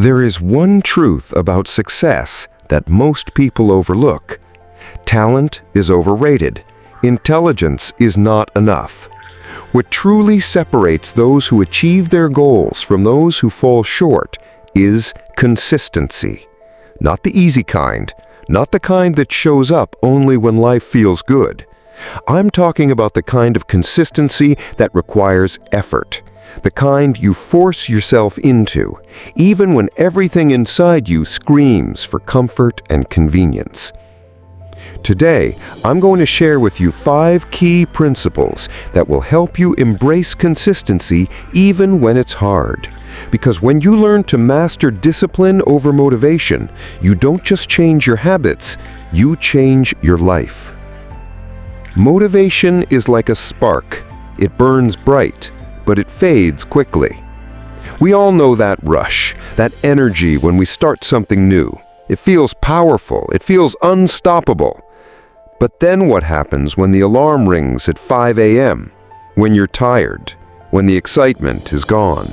There is one truth about success that most people overlook. Talent is overrated. Intelligence is not enough. What truly separates those who achieve their goals from those who fall short is consistency. Not the easy kind, not the kind that shows up only when life feels good. I'm talking about the kind of consistency that requires effort. The kind you force yourself into, even when everything inside you screams for comfort and convenience. Today, I'm going to share with you 5 key principles that will help you embrace consistency even when it's hard. Because when you learn to master discipline over motivation, you don't just change your habits, you change your life. Motivation is like a spark. It burns bright, but it fades quickly. We all know that rush, that energy when we start something new. It feels powerful, it feels unstoppable. But then what happens when the alarm rings at 5 a.m., when you're tired, when the excitement is gone?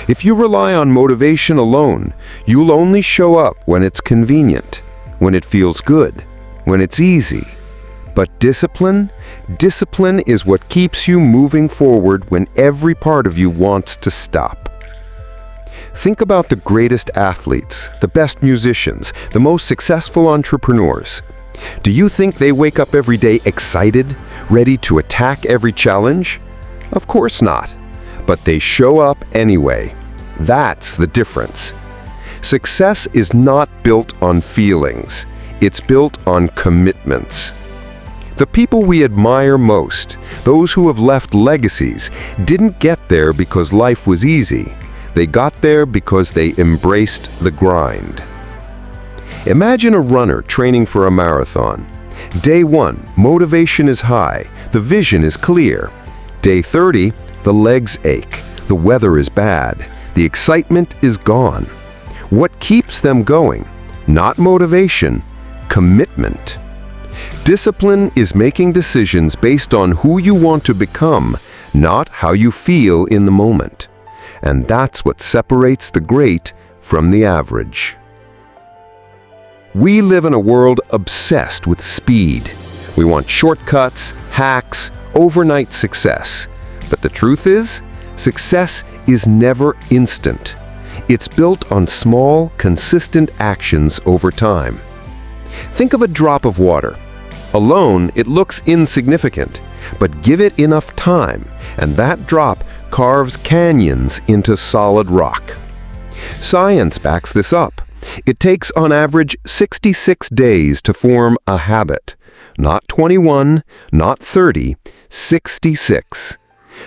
If you rely on motivation alone, you'll only show up when it's convenient, when it feels good, when it's easy. But discipline is what keeps you moving forward when every part of you wants to stop. Think about the greatest athletes, the best musicians, the most successful entrepreneurs. Do you think they wake up every day excited, ready to attack every challenge? Of course not. But they show up anyway. That's the difference. Success is not built on feelings. It's built on commitments. The people we admire most, those who have left legacies, didn't get there because life was easy. They got there because they embraced the grind. Imagine a runner training for a marathon. Day 1, motivation is high, the vision is clear. Day 30, the legs ache, the weather is bad, the excitement is gone. What keeps them going? Not motivation, commitment. Discipline is making decisions based on who you want to become, not how you feel in the moment. And that's what separates the great from the average. We live in a world obsessed with speed. We want shortcuts, hacks, overnight success. But the truth is, success is never instant. It's built on small, consistent actions over time. Think of a drop of water. Alone, it looks insignificant, but give it enough time, and that drop carves canyons into solid rock. Science backs this up. It takes on average 66 days to form a habit. Not 21, not 30, 66.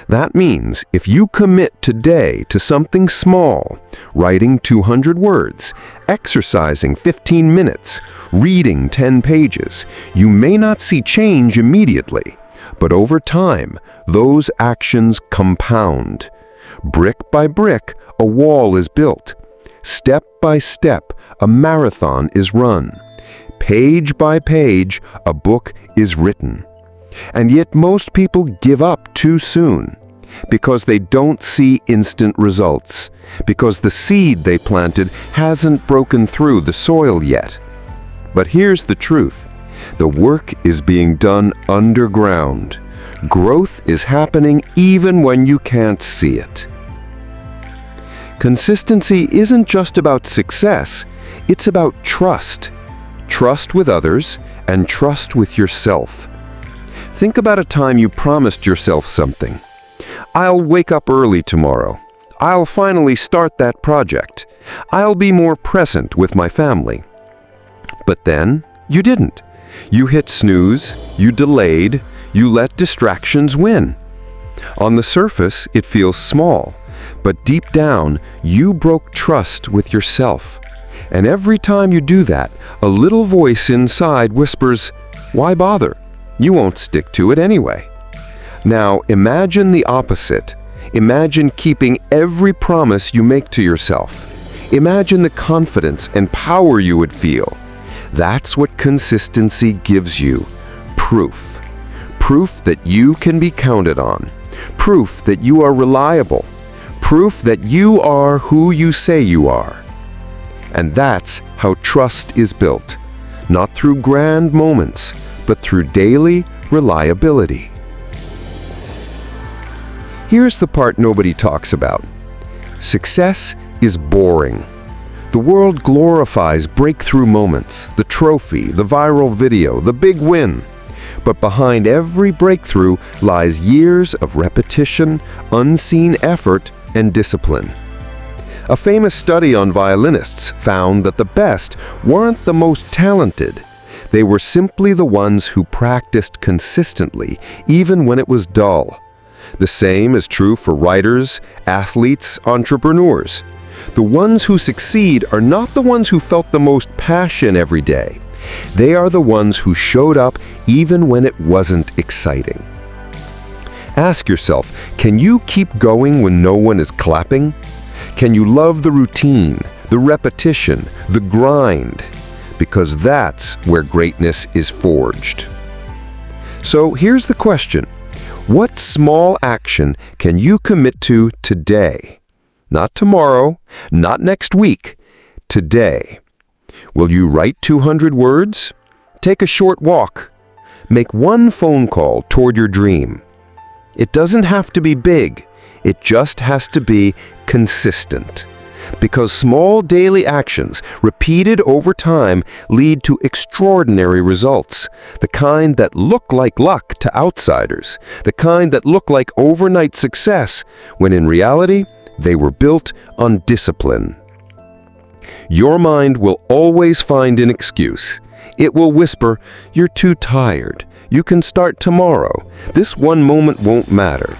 That means if you commit today to something small, writing 200 words, exercising 15 minutes, reading 10 pages, you may not see change immediately, but over time, those actions compound. Brick by brick, a wall is built. Step by step, a marathon is run. Page by page, a book is written. And yet most people give up too soon because they don't see instant results, because the seed they planted hasn't broken through the soil yet. But here's the truth. The work is being done underground. Growth is happening even when you can't see it. Consistency isn't just about success, it's about trust. Trust with others and trust with yourself. Think about a time you promised yourself something. I'll wake up early tomorrow. I'll finally start that project. I'll be more present with my family. But then, you didn't. You hit snooze, you delayed, you let distractions win. On the surface, it feels small, but deep down, you broke trust with yourself. And every time you do that, a little voice inside whispers, "Why bother? You won't stick to it anyway." Now, imagine the opposite. Imagine keeping every promise you make to yourself. Imagine the confidence and power you would feel. That's what consistency gives you. Proof. Proof that you can be counted on. Proof that you are reliable. Proof that you are who you say you are. And that's how trust is built. Not through grand moments, but through daily reliability. Here's the part nobody talks about. Success is boring. The world glorifies breakthrough moments, the trophy, the viral video, the big win. But behind every breakthrough lies years of repetition, unseen effort, and discipline. A famous study on violinists found that the best weren't the most talented. They were simply the ones who practiced consistently, even when it was dull. The same is true for writers, athletes, entrepreneurs. The ones who succeed are not the ones who felt the most passion every day. They are the ones who showed up even when it wasn't exciting. Ask yourself, can you keep going when no one is clapping? Can you love the routine, the repetition, the grind? Because that's where greatness is forged. So here's the question. What small action can you commit to today? Not tomorrow, not next week, today. Will you write 200 words? Take a short walk. Make one phone call toward your dream. It doesn't have to be big. It just has to be consistent. Because small daily actions, repeated over time, lead to extraordinary results. The kind that look like luck to outsiders. The kind that look like overnight success, when in reality, they were built on discipline. Your mind will always find an excuse. It will whisper, "You're too tired. You can start tomorrow. This one moment won't matter."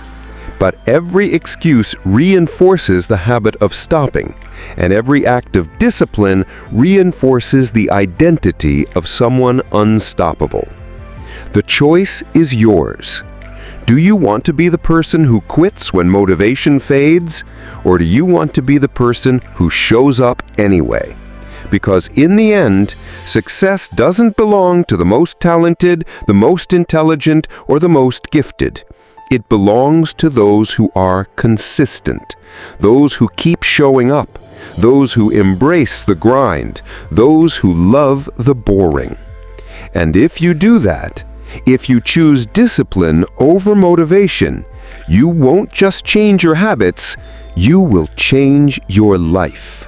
But every excuse reinforces the habit of stopping, and every act of discipline reinforces the identity of someone unstoppable. The choice is yours. Do you want to be the person who quits when motivation fades, or do you want to be the person who shows up anyway? Because in the end, success doesn't belong to the most talented, the most intelligent, or the most gifted. It belongs to those who are consistent, those who keep showing up, those who embrace the grind, those who love the boring. And if you do that, if you choose discipline over motivation, you won't just change your habits, you will change your life.